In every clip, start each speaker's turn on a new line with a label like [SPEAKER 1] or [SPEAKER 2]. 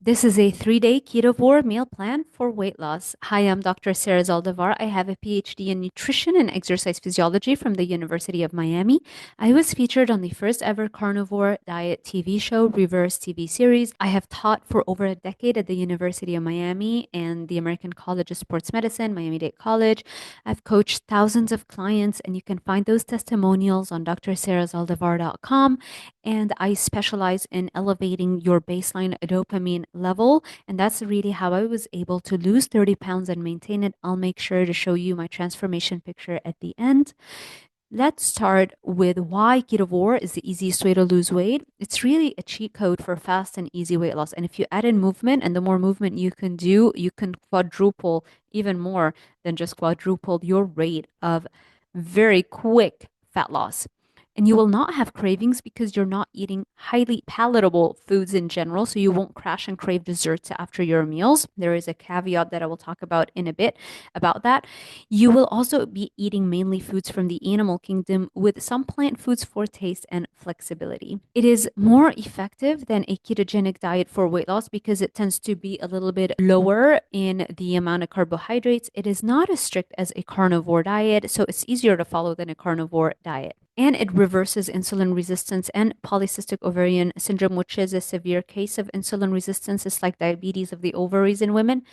[SPEAKER 1] This is a 3-day Ketovore meal plan for weight loss. Hi, I'm Dr. Sarah Zaldivar. I have a Ph.D. in nutrition and exercise physiology from the University of Miami. I was featured on the first ever carnivore diet TV show, Reverse TV series. I have taught for over a decade at the University of Miami and the American College of Sports Medicine, Miami-Dade College. I've coached thousands of clients, and you can find those testimonials on drsarahzaldivar.com. And I specialize in elevating your baseline dopamine level. And that's really how I was able to lose 30 pounds and maintain it. I'll make sure to show you my transformation picture at the end. Let's start with why Ketovore is the easiest way to lose weight. It's really a cheat code for fast and easy weight loss. And if you add in movement, and the more movement you can do, you can quadruple, even more than just quadruple, your rate of very quick fat loss. And you will not have cravings because you're not eating highly palatable foods in general. So you won't crash and crave desserts after your meals. There is a caveat that I will talk about in a bit about that. You will also be eating mainly foods from the animal kingdom with some plant foods for taste and flexibility. It is more effective than a ketogenic diet for weight loss because it tends to be a little bit lower in the amount of carbohydrates. It is not as strict as a carnivore diet, so it's easier to follow than a carnivore diet. And it reverses insulin resistance and polycystic ovarian syndrome, which is a severe case of insulin resistance. It's like diabetes of the ovaries in women.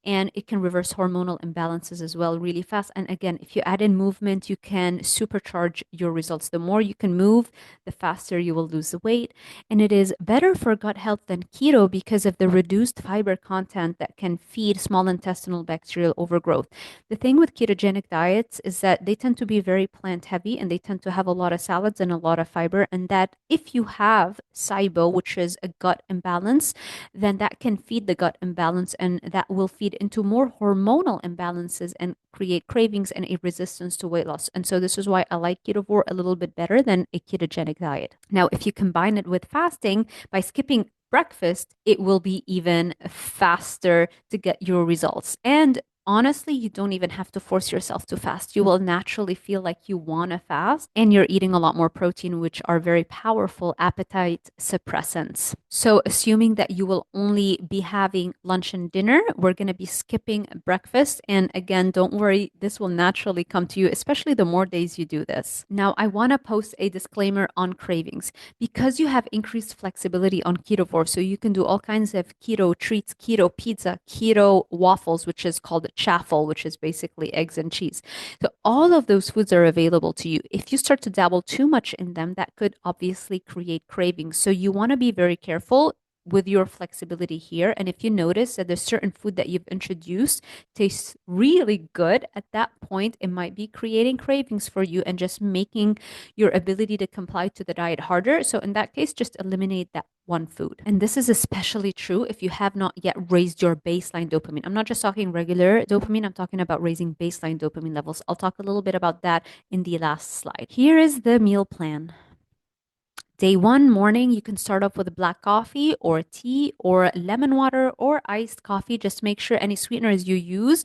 [SPEAKER 1] And it can reverse hormonal imbalances as well really fast. And again, if you add in movement, you can supercharge your results. The more you can move, the faster you will lose the weight. And it is better for gut health than keto because of the reduced fiber content that can feed small intestinal bacterial overgrowth. The thing with ketogenic diets is that they tend to be very plant heavy, and they tend to have a lot of salads and a lot of fiber. And that if you have SIBO, which is a gut imbalance, then that can feed the gut imbalance, and that will feed into more hormonal imbalances and create cravings and a resistance to weight loss. And so this is why I like Ketovore a little bit better than a ketogenic diet. Now, if you combine it with fasting by skipping breakfast, it will be even faster to get your results. And honestly, you don't even have to force yourself to fast. You will naturally feel like you want to fast, and you're eating a lot more protein, which are very powerful appetite suppressants. So, assuming that you will only be having lunch and dinner, we're going to be skipping breakfast. And again, don't worry, this will naturally come to you, especially the more days you do this. Now, I want to post a disclaimer on cravings because you have increased flexibility on Ketovore. So, you can do all kinds of keto treats, keto pizza, keto waffles, which is called chaffle, which is basically eggs and cheese. So all of those foods are available to you. If you start to dabble too much in them, that could obviously create cravings. So you want to be very careful with your flexibility here. And if you notice that there's certain food that you've introduced tastes really good, at that point, it might be creating cravings for you and just making your ability to comply to the diet harder. So in that case, just eliminate that one food. And this is especially true if you have not yet raised your baseline dopamine. I'm not just talking regular dopamine, I'm talking about raising baseline dopamine levels. I'll talk a little bit about that in the last slide. Here is the meal plan. Day one morning, you can start off with black coffee or tea or lemon water or iced coffee. Just make sure any sweeteners you use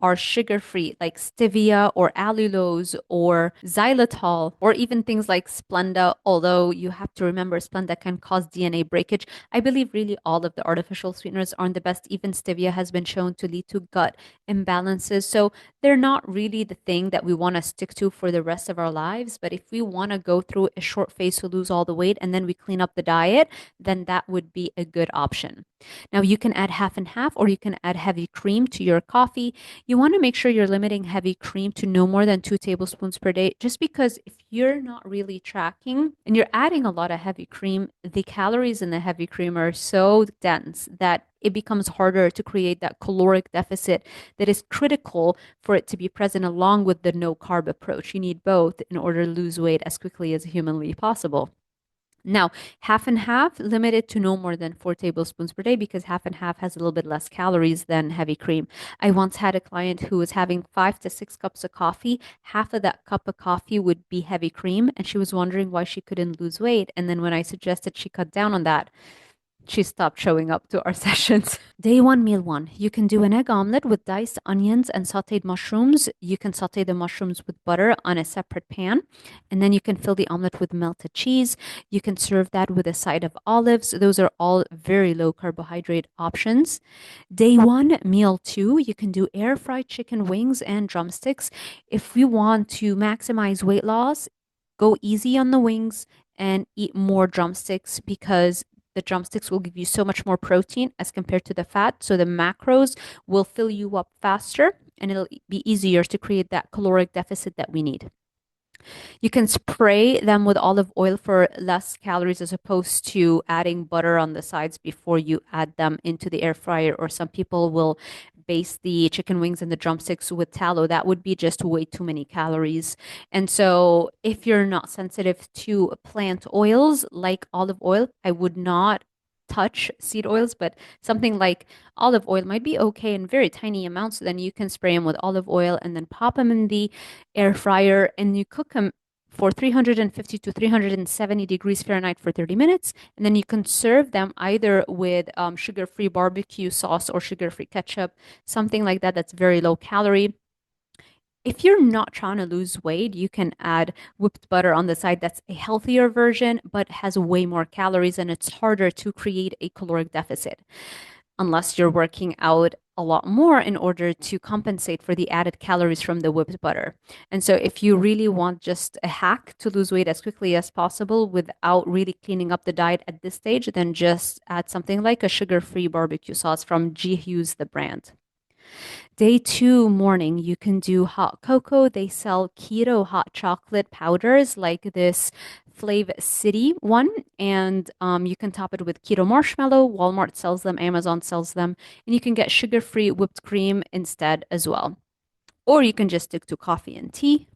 [SPEAKER 1] are sugar-free, like stevia or allulose or xylitol, or even things like Splenda, although you have to remember Splenda can cause DNA breakage. I believe really all of the artificial sweeteners aren't the best. Even stevia has been shown to lead to gut imbalances. So they're not really the thing that we want to stick to for the rest of our lives. But if we want to go through a short phase to lose all the weight and then we clean up the diet, then that would be a good option. Now you can add half and half, or you can add heavy cream to your coffee. You want to make sure you're limiting heavy cream to no more than 2 tablespoons per day, just because if you're not really tracking and you're adding a lot of heavy cream, the calories in the heavy cream are so dense that it becomes harder to create that caloric deficit that is critical for it to be present along with the no carb approach. You need both in order to lose weight as quickly as humanly possible. Now, half and half, limited to no more than 4 tablespoons per day because half and half has a little bit less calories than heavy cream. I once had a client who was having 5 to 6 cups of coffee. Half of that cup of coffee would be heavy cream, and she was wondering why she couldn't lose weight. And then when I suggested she cut down on that, She stopped showing up to our sessions. Day one, meal one. You can do an egg omelet with diced onions and sauteed mushrooms. You can saute the mushrooms with butter on a separate pan. And then you can fill the omelet with melted cheese. You can serve that with a side of olives. Those are all very low carbohydrate options. Day one, meal two, you can do air fried chicken wings and drumsticks. If you want to maximize weight loss, go easy on the wings and eat more drumsticks because the drumsticks will give you so much more protein as compared to the fat. So the macros will fill you up faster and it'll be easier to create that caloric deficit that we need. You can spray them with olive oil for less calories as opposed to adding butter on the sides before you add them into the air fryer. Or some people will baste the chicken wings and the drumsticks with tallow. That would be just way too many calories. And so if you're not sensitive to plant oils like olive oil, I would not touch seed oils, but something like olive oil might be okay in very tiny amounts. Then you can spray them with olive oil and then pop them in the air fryer and you cook them for 350 to 370 degrees Fahrenheit for 30 minutes. And then you can serve them either with sugar-free barbecue sauce or sugar-free ketchup, something like that that's very low calorie. If you're not trying to lose weight, you can add whipped butter on the side. That's a healthier version, but has way more calories and it's harder to create a caloric deficit unless you're working out a lot more in order to compensate for the added calories from the whipped butter. And so if you really want just a hack to lose weight as quickly as possible without really cleaning up the diet at this stage, then just add something like a sugar-free barbecue sauce from G Hughes, the brand. Day two, morning, you can do hot cocoa. They sell keto hot chocolate powders like this Flav City one, and you can top it with keto marshmallow. Walmart sells them, Amazon sells them, and you can get sugar-free whipped cream instead as well. Or you can just stick to coffee and tea.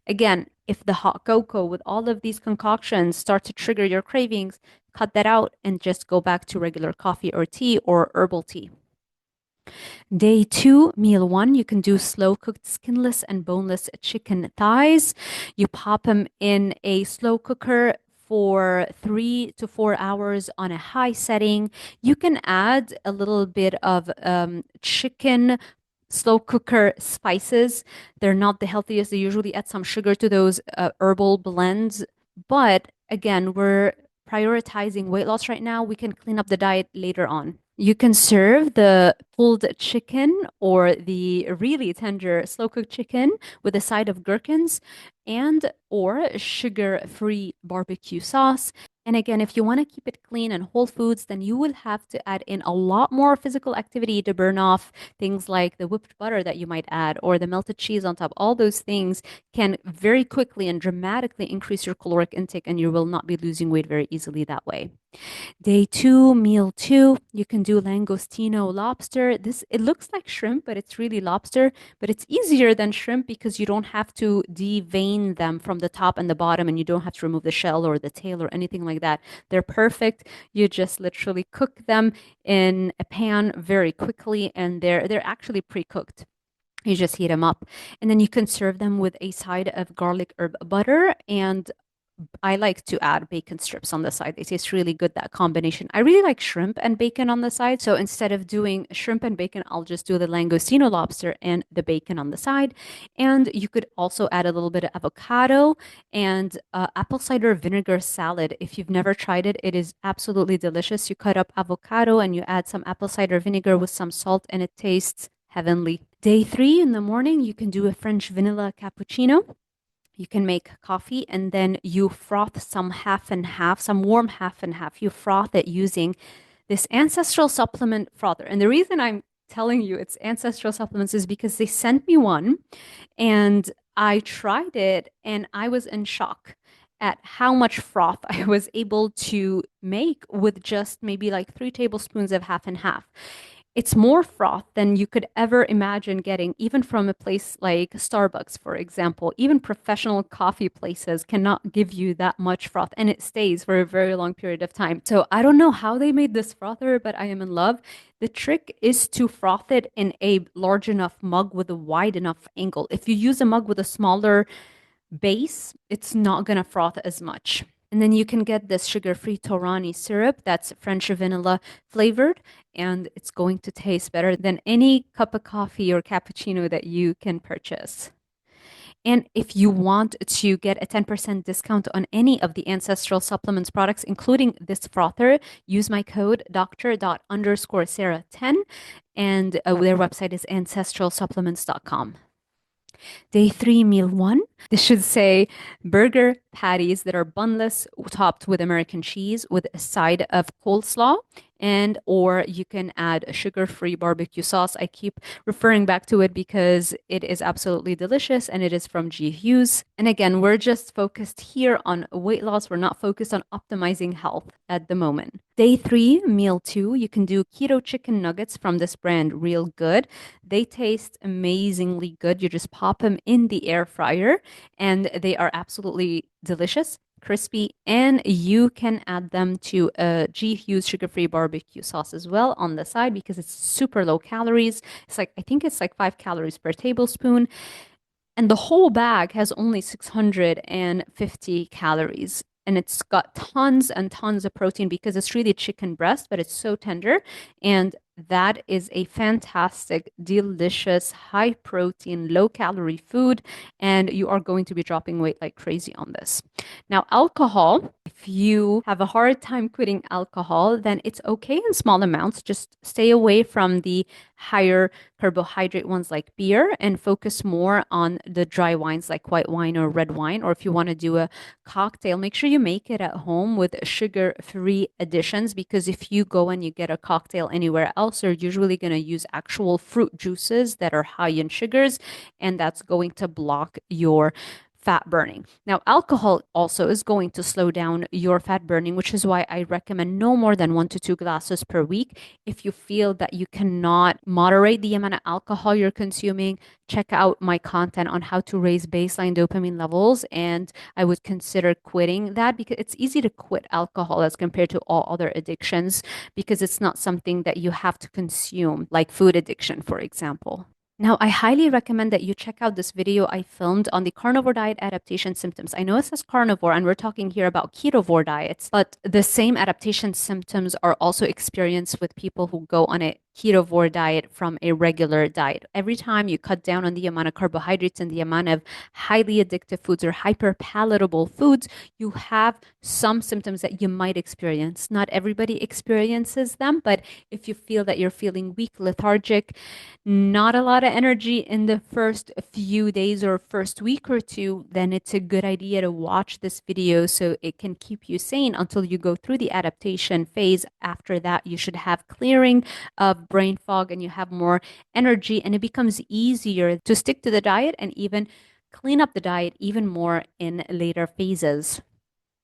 [SPEAKER 1] Again, if the hot cocoa with all of these concoctions start to trigger your cravings, cut that out and just go back to regular coffee or tea or herbal tea. Day two, meal one, you can do slow cooked skinless and boneless chicken thighs. You pop them in a slow cooker for 3 to 4 hours on a high setting. You can add a little bit of chicken slow cooker spices. They're not the healthiest. They usually add some sugar to those herbal blends. But again, we're prioritizing weight loss right now. We can clean up the diet later on. You can serve the pulled chicken or the really tender slow cooked chicken with a side of gherkins and or sugar-free barbecue sauce. And again, if you want to keep it clean and whole foods, then you will have to add in a lot more physical activity to burn off things like the whipped butter that you might add or the melted cheese on top. All those things can very quickly and dramatically increase your caloric intake, and you will not be losing weight very easily that way. Day two, meal two, you can do langostino lobster. This, it looks like shrimp, but it's really lobster. But it's easier than shrimp because you don't have to devein them from the top and the bottom, and you don't have to remove the shell or the tail or anything like that. They're perfect. You just literally cook them in a pan very quickly, and they're actually pre-cooked. You just heat them up, and then you can serve them with a side of garlic herb butter, and I like to add bacon strips on the side. They taste really good, that combination. I really like shrimp and bacon on the side. So instead of doing shrimp and bacon, I'll just do the langostino lobster and the bacon on the side. And you could also add a little bit of avocado and apple cider vinegar salad. If you've never tried it, it is absolutely delicious. You cut up avocado and you add some apple cider vinegar with some salt, and it tastes heavenly. Day three, in the morning, you can do a French vanilla cappuccino. You can make coffee and then you froth some half and half, some warm half and half. You froth it using this ancestral supplement frother. And the reason I'm telling you it's ancestral supplements is because they sent me one and I tried it and I was in shock at how much froth I was able to make with just maybe like 3 tablespoons of half and half. It's more froth than you could ever imagine getting, even from a place like Starbucks, for example. Even professional coffee places cannot give you that much froth, and it stays for a very long period of time. So I don't know how they made this frother, but I am in love. The trick is to froth it in a large enough mug with a wide enough angle. If you use a mug with a smaller base, it's not going to froth as much. And then you can get this sugar-free Torani syrup that's French vanilla flavored, and it's going to taste better than any cup of coffee or cappuccino that you can purchase. And if you want to get a 10% discount on any of the Ancestral Supplements products, including this frother, use my code doctor._Sarah10, and their website is ancestralsupplements.com. Day 3, meal 1. This should say burger patties that are bunless, topped with American cheese with a side of coleslaw. And or you can add a sugar-free barbecue sauce. I keep referring back to it because it is absolutely delicious and it is from G. Hughes. And again, we're just focused here on weight loss. We're not focused on optimizing health at the moment. Day 3, meal 2, you can do keto chicken nuggets from this brand, Real Good. They taste amazingly good. You just pop them in the air fryer and they are absolutely delicious, crispy, and you can add them to a G. Hughes sugar-free barbecue sauce as well on the side because it's super low calories. I think it's like 5 calories per tablespoon. And the whole bag has only 650 calories. And it's got tons and tons of protein because it's really chicken breast, but it's so tender. And that is a fantastic, delicious, high protein, low calorie food. And you are going to be dropping weight like crazy on this. Now, alcohol, if you have a hard time quitting alcohol, then it's okay in small amounts. Just stay away from the higher carbohydrate ones like beer and focus more on the dry wines like white wine or red wine. Or if you want to do a cocktail, make sure you make it at home with sugar-free additions because if you go and you get a cocktail anywhere else, you're usually going to use actual fruit juices that are high in sugars, and that's going to block your fat burning. Now, alcohol also is going to slow down your fat burning, which is why I recommend no more than 1 to 2 glasses per week. If you feel that you cannot moderate the amount of alcohol you're consuming, check out my content on how to raise baseline dopamine levels. And I would consider quitting that because it's easy to quit alcohol as compared to all other addictions because it's not something that you have to consume, like food addiction, for example. Now, I highly recommend that you check out this video I filmed on the carnivore diet adaptation symptoms. I know it says carnivore, and we're talking here about ketovore diets, but the same adaptation symptoms are also experienced with people who go on a ketovore diet from a regular diet. Every time you cut down on the amount of carbohydrates and the amount of highly addictive foods or hyper palatable foods, you have some symptoms that you might experience. Not everybody experiences them, but if you feel that you're feeling weak, lethargic, not a lot of energy in the first few days or first week or two, then it's a good idea to watch this video so it can keep you sane until you go through the adaptation phase. After that, you should have clearing of brain fog and you have more energy, and it becomes easier to stick to the diet and even clean up the diet even more in later phases.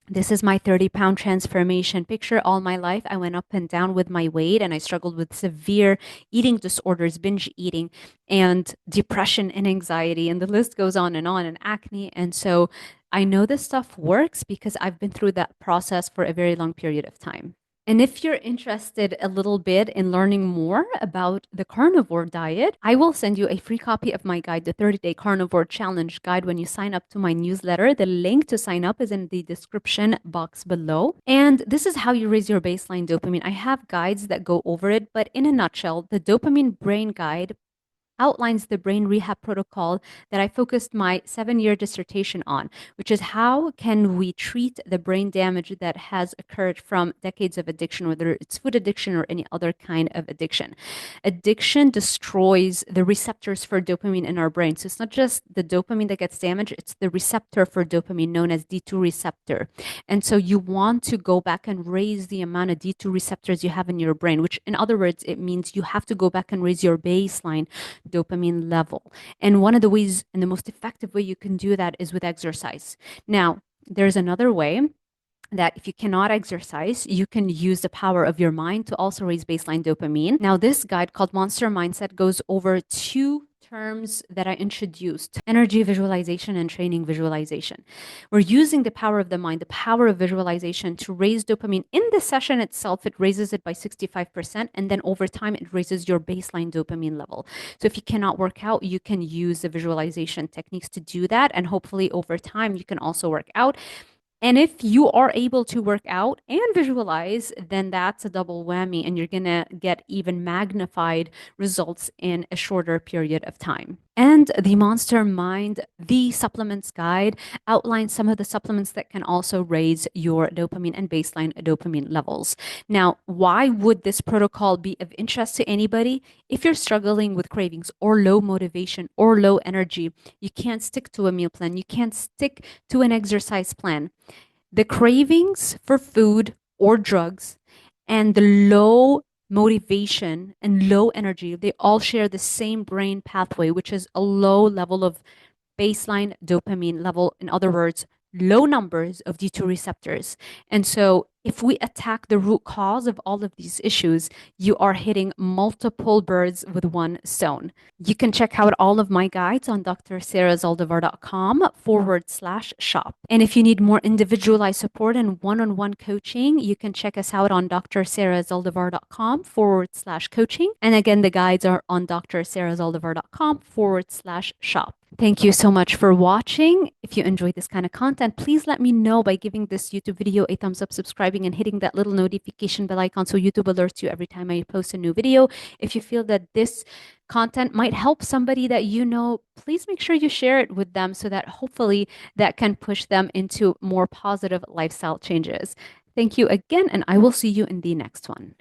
[SPEAKER 1] This is my 30-pound transformation picture. All my life, I went up and down with my weight and I struggled with severe eating disorders, binge eating, and depression and anxiety. And the list goes on, and acne. And so I know this stuff works because I've been through that process for a very long period of time. And if you're interested a little bit in learning more about the carnivore diet, I will send you a free copy of my guide, the 30-Day Carnivore Challenge Guide, when you sign up to my newsletter. The link to sign up is in the description box below. And this is how you raise your baseline dopamine. I have guides that go over it, but in a nutshell, the Dopamine Brain Guide outlines the brain rehab protocol that I focused my 7-year dissertation on, which is how can we treat the brain damage that has occurred from decades of addiction, whether it's food addiction or any other kind of addiction. Addiction destroys the receptors for dopamine in our brain. So it's not just the dopamine that gets damaged, it's the receptor for dopamine known as D2 receptor. And so you want to go back and raise the amount of D2 receptors you have in your brain, which in other words, it means you have to go back and raise your baseline dopamine level. And one of the ways and the most effective way you can do that is with exercise. Now, there's another way that if you cannot exercise, you can use the power of your mind to also raise baseline dopamine. Now, this guide called Monster Mindset goes over 2 terms that I introduced: energy visualization and training visualization. We're using the power of the mind, the power of visualization to raise dopamine. In the session itself, it raises it by 65%, and then over time, it raises your baseline dopamine level. So if you cannot work out, you can use the visualization techniques to do that, and hopefully over time, you can also work out. And if you are able to work out and visualize, then that's a double whammy, and you're gonna get even magnified results in a shorter period of time. And the Monster Mind, the supplements guide, outlines some of the supplements that can also raise your dopamine and baseline dopamine levels. Now, why would this protocol be of interest to anybody? If you're struggling with cravings or low motivation or low energy, you can't stick to a meal plan, you can't stick to an exercise plan. The cravings for food or drugs and the low motivation and low energy, they all share the same brain pathway, which is a low level of baseline dopamine level. In other words, low numbers of D2 receptors. And so if we attack the root cause of all of these issues, you are hitting multiple birds with one stone. You can check out all of my guides on drsarahzaldivar.com/shop. And if you need more individualized support and one-on-one coaching, you can check us out on drsarahzaldivar.com/coaching. And again, the guides are on drsarahzaldivar.com/shop. Thank you so much for watching. If you enjoyed this kind of content, please let me know by giving this YouTube video a thumbs up, subscribing, and hitting that little notification bell icon so YouTube alerts you every time I post a new video. If you feel that this content might help somebody that you know, please make sure you share it with them so that hopefully that can push them into more positive lifestyle changes. Thank you again, and I will see you in the next one.